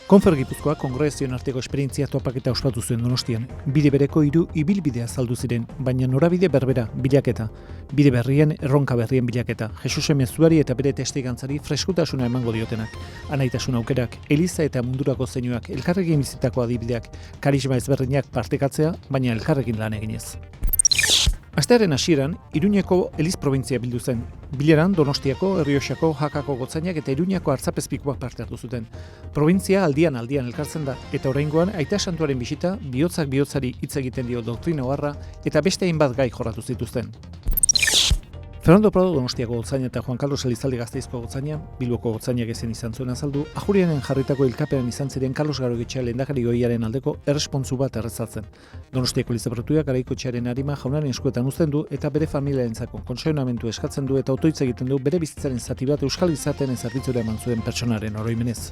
Konfer Gipuzkoa kongresioen arteko esperientzia topaketa ospatu zuen Donostian. Bide bereko 3 ibilbidea azaldu ziren, baina norabide berbera, bilaketa. Bide berrien, erronka berrien bilaketa. Jesusen mezuari eta bere testigantzari freskutasuna emango diotenak. Anaitasun aukerak, eliza eta mundurako zeinuak, elkarrekin bizitako adibideak, karisma ezberdinak partekatzea, baina elkarrekin lan eginez. Astearen hasieran, Iruñeko Eliz probintzia bildu zen. Bileran Donostiako, Errioxako, Jakako gotzainak eta Iruñako artzapezpikoak parte hartu zuten. Probintzia aldian elkartzen da, eta oraingoan Aita Santuaren bisita, bihotzak bihotzari hitz egiten dio doktrina oharra eta beste hainbat gai jorratu zituzten. Fernando Prado Donostiako gotzaina eta Juan Carlos Elizalde Gazteizko gotzaina, Bilboko gotzainak ezen izan zuen azaldu, Ajurianen jarritako hilkapean izan ziren Carlos Garogetxea lehendakari goiaren aldeko errespontzu bat errezatzen. Donostiako Elizaberrituak Garaikotxearen arima jaunaren eskuetan uzten du eta bere familiarentzako kontseilamendua eskatzen du eta otoitz egiten du bere bizitzaren zati bat euskal izatearen zerbitzura eman zuen pertsonaren oroimenez.